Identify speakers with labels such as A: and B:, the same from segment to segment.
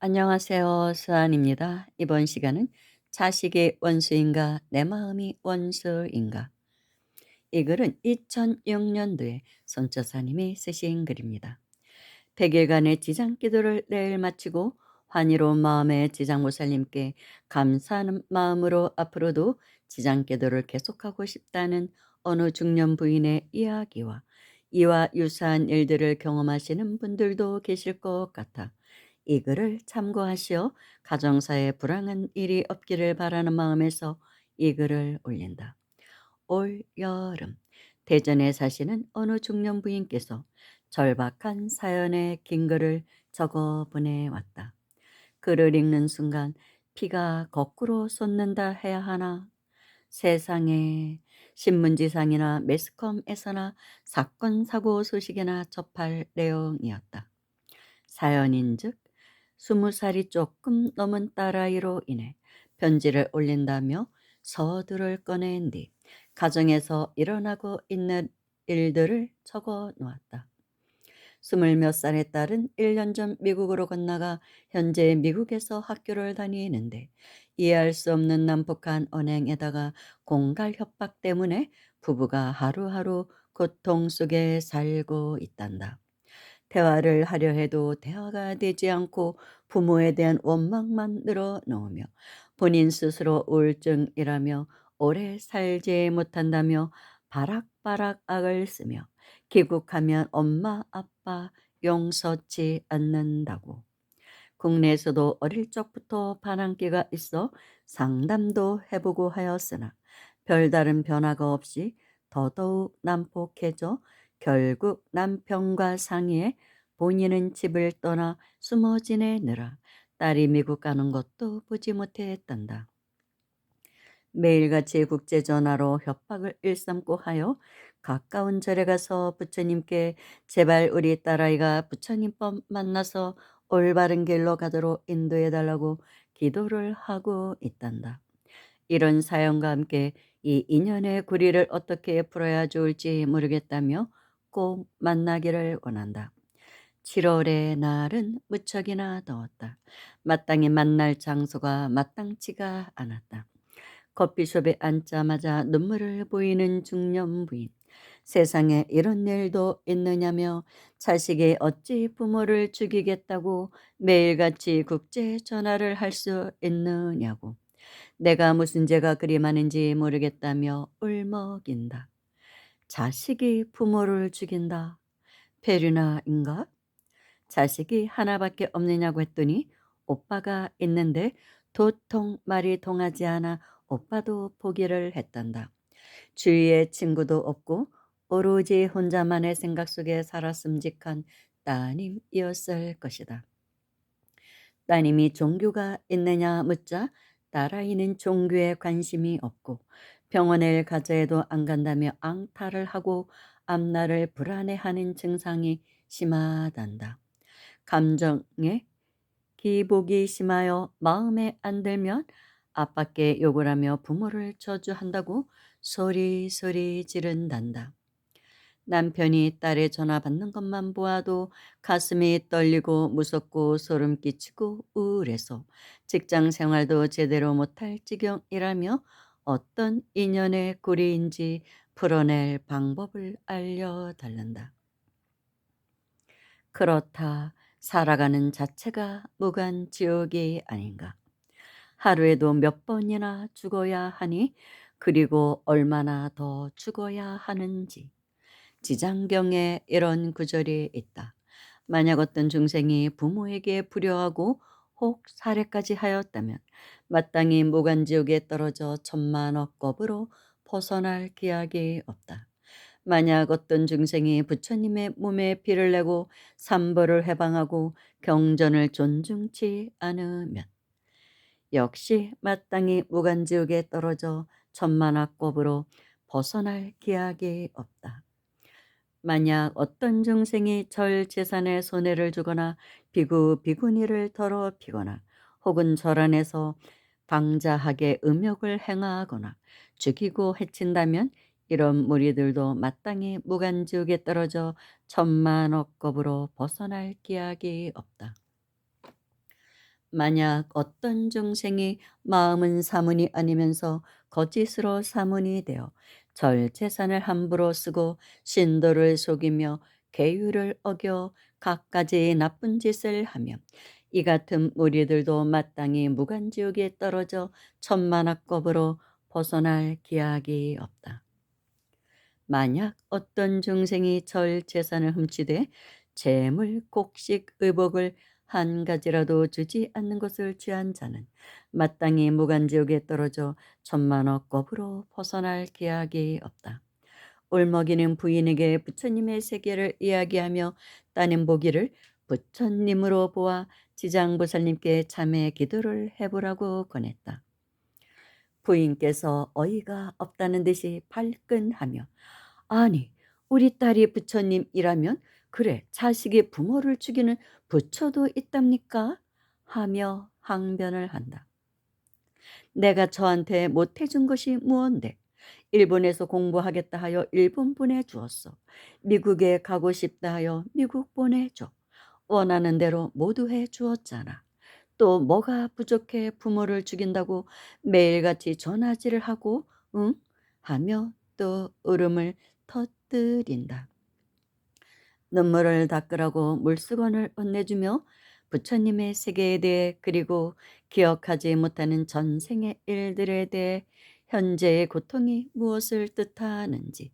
A: 안녕하세요. 수아입니다. 이번 시간은 자식이 원수인가, 내 마음이 원수인가. 이 글은 2006년도에 손초사님이 쓰신 글입니다. 100일간의 지장 기도를 내일 마치고 환희로운 마음에 지장모살님께 감사하는 마음으로 앞으로도 지장 기도를 계속하고 싶다는 어느 중년 부인의 이야기와 이와 유사한 일들을 경험하시는 분들도 계실 것 같아 이 글을 참고하시어 가정사에 불행한 일이 없기를 바라는 마음에서 이 글을 올린다. 올 여름 대전에 사시는 어느 중년 부인께서 절박한 사연의 긴 글을 적어 보내왔다. 글을 읽는 순간 피가 거꾸로 솟는다 해야 하나. 세상에 신문지상이나 매스컴에서나 사건 사고 소식이나 접할 내용이었다. 사연인즉 20살이 조금 넘은 딸아이로 인해 편지를 올린다며 서두를 꺼낸 뒤 가정에서 일어나고 있는 일들을 적어 놓았다. 20몇 살의 딸은 1년 전 미국으로 건너가 현재 미국에서 학교를 다니는데 이해할 수 없는 난폭한 언행에다가 공갈 협박 때문에 부부가 하루하루 고통 속에 살고 있단다. 대화를 하려 해도 대화가 되지 않고 부모에 대한 원망만 늘어놓으며 본인 스스로 우울증이라며 오래 살지 못한다며 바락바락 악을 쓰며 귀국하면 엄마 아빠 용서치 않는다고. 국내에서도 어릴 적부터 반항기가 있어 상담도 해보고 하였으나 별다른 변화가 없이 더더욱 난폭해져 결국 남편과 상의해 본인은 집을 떠나 숨어 지내느라 딸이 미국 가는 것도 보지 못했단다. 매일같이 국제전화로 협박을 일삼고 하여 가까운 절에 가서 부처님께 제발 우리 딸아이가 부처님법 만나서 올바른 길로 가도록 인도해 달라고 기도를 하고 있단다. 이런 사연과 함께 이 인연의 고리를 어떻게 풀어야 좋을지 모르겠다며 꼭 만나기를 원한다. 7월의 날은 무척이나 더웠다. 마땅히 만날 장소가 마땅치가 않았다. 커피숍에 앉자마자 눈물을 보이는 중년 부인. 세상에 이런 일도 있느냐며 자식이 어찌 부모를 죽이겠다고 매일같이 국제 전화를 할 수 있느냐고. 내가 무슨 죄가 그리 많은지 모르겠다며 울먹인다. 자식이 부모를 죽인다. 페르나인가? 자식이 하나밖에 없느냐고 했더니 오빠가 있는데 도통 말이 통하지 않아 오빠도 포기를 했단다. 주위에 친구도 없고 오로지 혼자만의 생각 속에 살았음직한 따님이었을 것이다. 따님이 종교가 있느냐 묻자 딸아이는 종교에 관심이 없고 병원에 가자 해도 안 간다며 앙탈을 하고 앞날을 불안해하는 증상이 심하단다. 감정에 기복이 심하여 마음에 안 들면 아빠께 욕을 하며 부모를 저주한다고 소리소리 지른단다. 남편이 딸의 전화 받는 것만 보아도 가슴이 떨리고 무섭고 소름 끼치고 우울해서 직장 생활도 제대로 못할 지경이라며 어떤 인연의 고리인지 풀어낼 방법을 알려달란다. 그렇다. 살아가는 자체가 무간지옥이 아닌가. 하루에도 몇 번이나 죽어야 하니 그리고 얼마나 더 죽어야 하는지. 지장경에 이런 구절이 있다. 만약 어떤 중생이 부모에게 불효하고 혹 살해까지 하였다면 마땅히 무간지옥에 떨어져 천만억 겁으로 벗어날 기약이 없다. 만약 어떤 중생이 부처님의 몸에 피를 내고 삼벌을 해방하고 경전을 존중치 않으면 역시 마땅히 무간지옥에 떨어져 천만악법으로 벗어날 기약이 없다. 만약 어떤 중생이 절 재산에 손해를 주거나 비구 비구니를 더럽히거나 혹은 절 안에서 방자하게 음욕을 행하거나 죽이고 해친다면 이런 무리들도 마땅히 무간지옥에 떨어져 천만억 겁으로 벗어날 기약이 없다. 만약 어떤 중생이 마음은 사문이 아니면서 거짓으로 사문이 되어 절 재산을 함부로 쓰고 신도를 속이며 계율을 어겨 갖가지 나쁜 짓을 하며 이 같은 무리들도 마땅히 무간지옥에 떨어져 천만악겁으로 벗어날 기약이 없다. 만약 어떤 중생이 절 재산을 훔치되 재물, 곡식, 의복을 한 가지라도 주지 않는 것을 취한 자는 마땅히 무간지옥에 떨어져 천만억 겁으로 벗어날 기약이 없다. 울먹이는 부인에게 부처님의 세계를 이야기하며 따님 보기를 부처님으로 보아 지장보살님께 참회 기도를 해보라고 권했다. 부인께서 어이가 없다는 듯이 발끈하며 아니, 우리 딸이 부처님이라면 그래 자식이 부모를 죽이는 부처도 있답니까? 하며 항변을 한다. 내가 저한테 못해준 것이 무언데 일본에서 공부하겠다 하여 일본 보내주었어. 미국에 가고 싶다 하여 미국 보내줘. 원하는 대로 모두 해주었잖아. 또 뭐가 부족해 부모를 죽인다고 매일같이 전화질을 하고 응? 하며 또 울음을 터뜨린다. 눈물을 닦으라고 물수건을 건네주며 부처님의 세계에 대해 그리고 기억하지 못하는 전생의 일들에 대해 현재의 고통이 무엇을 뜻하는지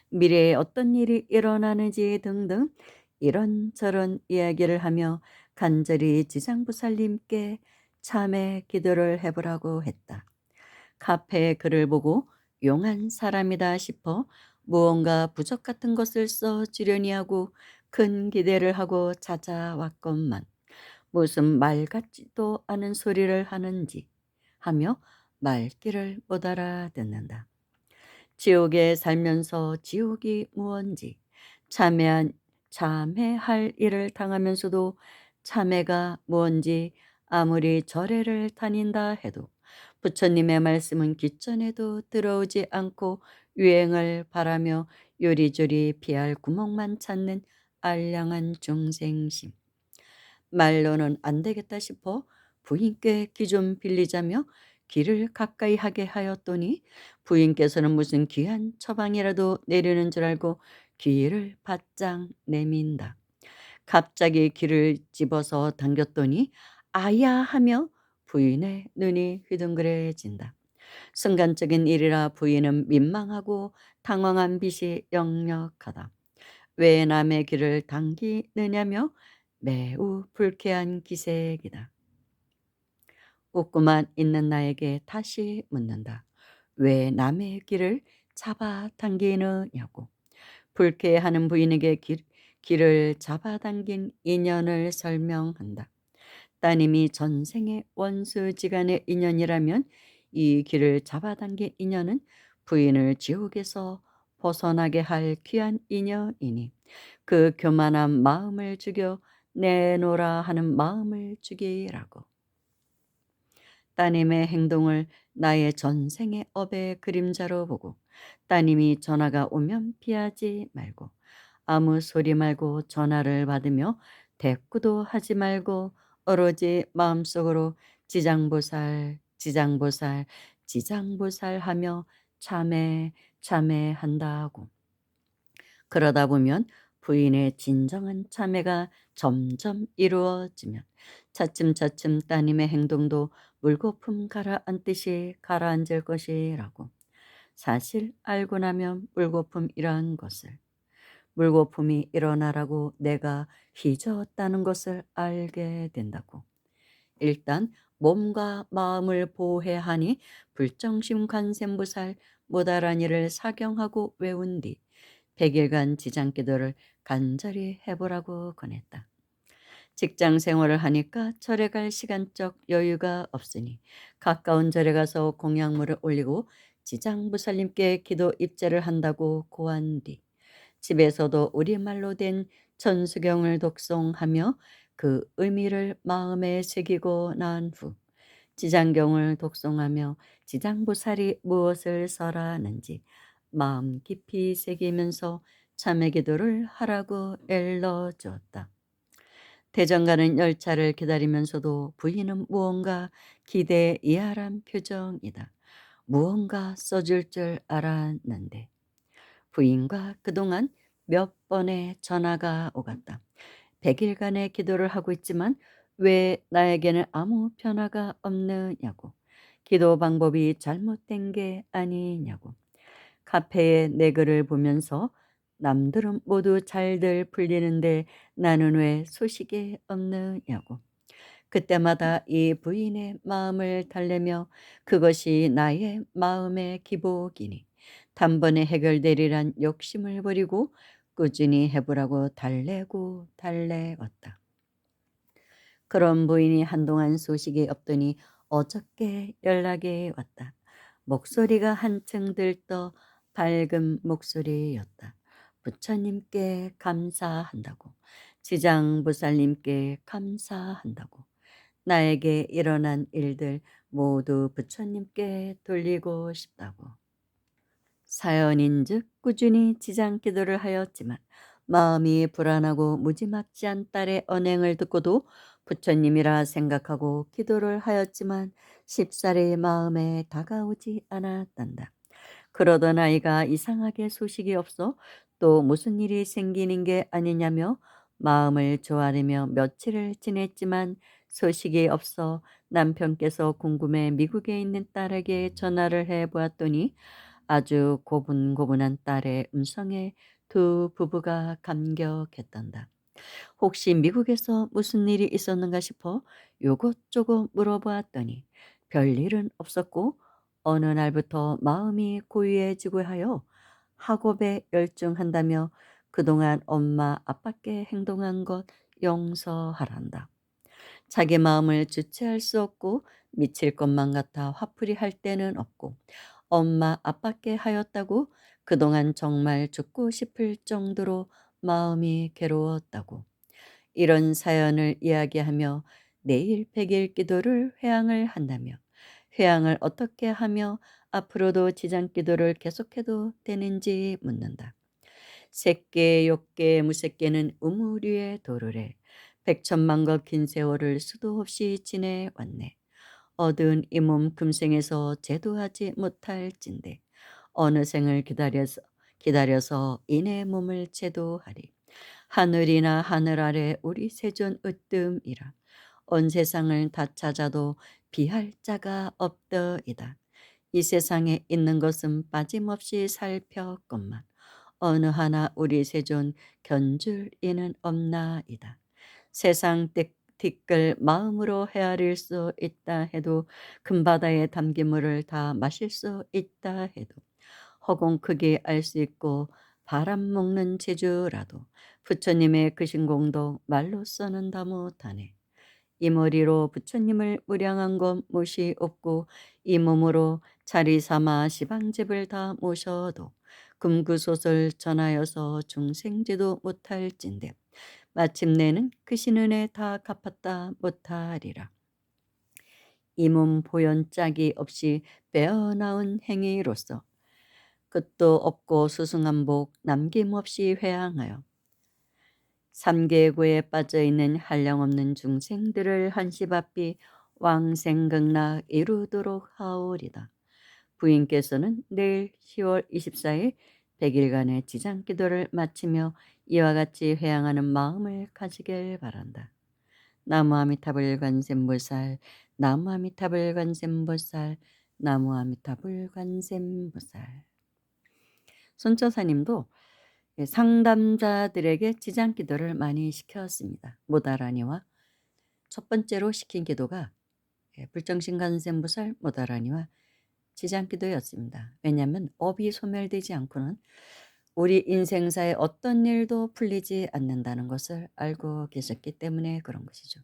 A: 미래에 어떤 일이 일어나는지 등등 이런저런 이야기를 하며 간절히 지장보살님께 참회 기도를 해보라고 했다. 카페의 글을 보고 용한 사람이다 싶어 무언가 부적 같은 것을 써 주려니 하고 큰 기대를 하고 찾아왔건만 무슨 말 같지도 않은 소리를 하는지 하며 말귀를 못 알아듣는다. 지옥에 살면서 지옥이 무언지 참회할 일을 당하면서도 참회가 무언지 아무리 절에를 다닌다 해도 부처님의 말씀은 귓전에도 들어오지 않고 유행을 바라며 요리조리 피할 구멍만 찾는 알량한 중생심. 말로는 안 되겠다 싶어 부인께 귀 좀 빌리자며 귀를 가까이 하게 하였더니 부인께서는 무슨 귀한 처방이라도 내리는 줄 알고 귀를 바짝 내민다. 갑자기 귀를 집어서 당겼더니 아야 하며 부인의 눈이 휘둥그레진다. 순간적인 일이라 부인은 민망하고 당황한 빛이 역력하다. 왜 남의 귀를 당기느냐며 매우 불쾌한 기색이다. 웃고만 있는 나에게 다시 묻는다. 왜 남의 귀를 잡아당기느냐고. 불쾌해하는 부인에게 귀를 잡아당긴 인연을 설명한다. 따님이 전생의 원수지간의 인연이라면 이 귀를 잡아당긴 인연은 부인을 지옥에서 벗어나게 할 귀한 인연이니 그 교만한 마음을 죽여 내놓으라 하는 마음을 죽이라고. 따님의 행동을 나의 전생의 업의 그림자로 보고 따님이 전화가 오면 피하지 말고 아무 소리 말고 전화를 받으며 대꾸도 하지 말고 오로지 마음속으로 지장보살 지장보살 지장보살 하며 참회한다고. 그러다 보면 부인의 진정한 참회가 점점 이루어지면 차츰차츰 따님의 행동도 물거품 가라앉듯이 가라앉을 것이라고. 사실 알고 나면 물거품이란 것을 물거품이 일어나라고 내가 휘저었다는 것을 알게 된다고. 일단 몸과 마음을 보호해야 하니 불정심 관세음보살 모다라니를 사경하고 외운 뒤 100일간 지장기도를 간절히 해보라고 권했다. 직장 생활을 하니까 절에 갈 시간적 여유가 없으니 가까운 절에 가서 공양물을 올리고 지장보살님께 기도 입제를 한다고 고한 뒤 집에서도 우리말로 된 천수경을 독송하며 그 의미를 마음에 새기고 난 후 지장경을 독송하며 지장보살이 무엇을 설하는지 마음 깊이 새기면서 참회 기도를 하라고 일러주었다. 대전 가는 열차를 기다리면서도 부인은 무언가 기대에 이활한 표정이다. 무언가 써줄 줄 알았는데. 부인과 그동안 몇 번의 전화가 오갔다. 100일간의 기도를 하고 있지만 왜 나에게는 아무 변화가 없느냐고. 기도 방법이 잘못된 게 아니냐고. 카페에 내 글을 보면서 남들은 모두 잘들 풀리는데 나는 왜 소식이 없느냐고. 그때마다 이 부인의 마음을 달래며 그것이 나의 마음의 기복이니 단번에 해결되리란 욕심을 버리고 꾸준히 해보라고 달래고 달래왔다. 그런 부인이 한동안 소식이 없더니 어저께 연락이 왔다. 목소리가 한층 들떠 밝은 목소리였다. 부처님께 감사한다고. 지장보살님께 감사한다고. 나에게 일어난 일들 모두 부처님께 돌리고 싶다고. 사연인즉 꾸준히 지장 기도를 하였지만 마음이 불안하고 무지막지한 딸의 언행을 듣고도 부처님이라 생각하고 기도를 하였지만 쉽사리 마음에 다가오지 않았단다. 그러던 아이가 이상하게 소식이 없어 또 무슨 일이 생기는 게 아니냐며 마음을 조아리며 며칠을 지냈지만 소식이 없어 남편께서 궁금해 미국에 있는 딸에게 전화를 해 보았더니 아주 고분고분한 딸의 음성에 두 부부가 감격했단다. 혹시 미국에서 무슨 일이 있었는가 싶어 요것저것 물어보았더니 별일은 없었고 어느 날부터 마음이 고요해지고 하여 학업에 열중한다며 그동안 엄마 아빠께 행동한 것 용서하란다. 자기 마음을 주체할 수 없고 미칠 것만 같아 화풀이 할 때는 없고 엄마 아빠께 하였다고 그동안 정말 죽고 싶을 정도로 마음이 괴로웠다고. 이런 사연을 이야기하며 내일 100일 기도를 회항을 한다며 회항을 어떻게 하며 앞으로도 지장 기도를 계속해도 되는지 묻는다. 새끼 욕계 무새끼는 우무류에 도르래. 백천만거 긴 세월을 수도 없이 지내왔네. 얻은 이 몸 금생에서 제도하지 못할진대 어느 생을 기다려서 이내 몸을 제도하리. 하늘이나 하늘 아래 우리 세존 으뜸이라. 온 세상을 다 찾아도 비할 자가 없더이다. 이 세상에 있는 것은 빠짐없이 살펴건만 어느 하나 우리 세존 견줄 이는 없나이다. 세상 티끌 마음으로 헤아릴 수 있다 해도 금바다에 담긴 물을 다 마실 수 있다 해도 허공 크게 알 수 있고 바람 먹는 재주라도 부처님의 그 신공도 말로써는 다 못하네. 이 머리로 부처님을 무량한 것 못이 없고 이 몸으로 자리 삼아 시방집을 다 모셔도 금구소설 전하여서 중생제도 못할진대 마침내는 그 신은혜 다 갚았다 못하리라. 이 몸 보현 짝이 없이 빼어나온 행위로서 끝도 없고 수승한 복 남김없이 회항하여 삼계고에 빠져있는 한량없는 중생들을 한시바삐 왕생극락 이루도록 하오리다. 부인께서는 내일 10월 24일 100일간의 지장기도를 마치며 이와 같이 회항하는 마음을 가지길 바란다. 나무아미타불 관세음보살, 나무아미타불 관세음보살, 나무아미타불 관세음보살. 손처사님도 상담자들에게 지장 기도를 많이 시켰습니다. 모다라니와 첫 번째로 시킨 기도가 불정신 관세음보살 모다라니와 지장 기도였습니다. 왜냐하면 업이 소멸되지 않고는 우리 인생사에 어떤 일도 풀리지 않는다는 것을 알고 계셨기 때문에 그런 것이죠.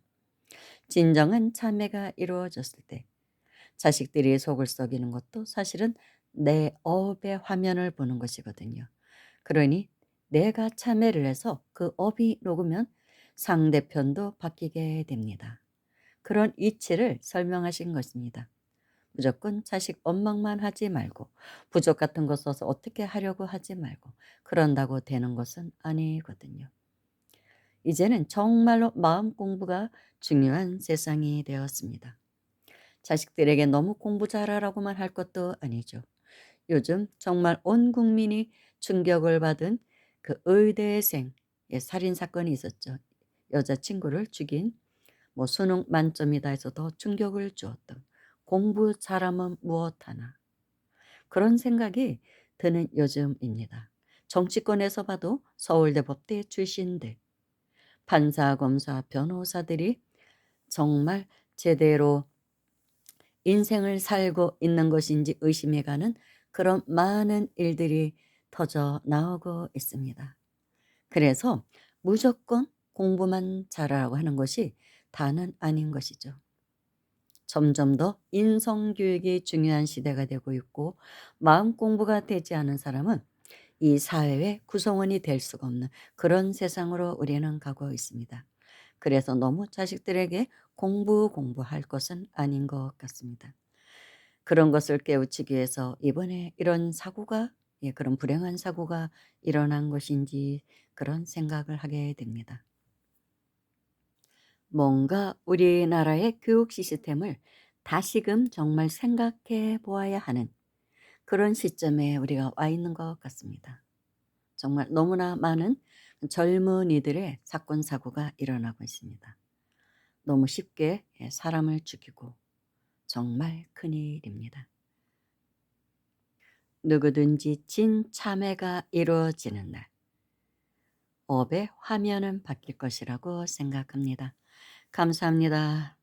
A: 진정한 참회가 이루어졌을 때 자식들이 속을 썩이는 것도 사실은 내 업의 화면을 보는 것이거든요. 그러니 내가 참회를 해서 그 업이 녹으면 상대편도 바뀌게 됩니다. 그런 이치를 설명하신 것입니다. 무조건 자식 원망만 하지 말고 부족 같은 거 써서 어떻게 하려고 하지 말고 그런다고 되는 것은 아니거든요. 이제는 정말로 마음 공부가 중요한 세상이 되었습니다. 자식들에게 너무 공부 잘하라고만 할 것도 아니죠. 요즘 정말 온 국민이 충격을 받은 그 의대생 살인 사건이 있었죠. 여자친구를 죽인 수능 만점이다 해서 더 충격을 주었던 공부 잘하면 무엇하나 그런 생각이 드는 요즘입니다. 정치권에서 봐도 서울대 법대 출신들, 판사, 검사, 변호사들이 정말 제대로 인생을 살고 있는 것인지 의심해가는 그런 많은 일들이 터져 나오고 있습니다. 그래서 무조건 공부만 잘하라고 하는 것이 다는 아닌 것이죠. 점점 더 인성교육이 중요한 시대가 되고 있고 마음 공부가 되지 않은 사람은 이 사회의 구성원이 될 수가 없는 그런 세상으로 우리는 가고 있습니다. 그래서 너무 자식들에게 공부할 것은 아닌 것 같습니다. 그런 것을 깨우치기 위해서 이번에 이런 사고가 그런 불행한 사고가 일어난 것인지 그런 생각을 하게 됩니다. 뭔가 우리나라의 교육 시스템을 다시금 정말 생각해 보아야 하는 그런 시점에 우리가 와 있는 것 같습니다. 정말 너무나 많은 젊은이들의 사건 사고가 일어나고 있습니다. 너무 쉽게 사람을 죽이고 정말 큰일입니다. 누구든지 진참회가 이루어지는 날 업의 화면은 바뀔 것이라고 생각합니다. 감사합니다.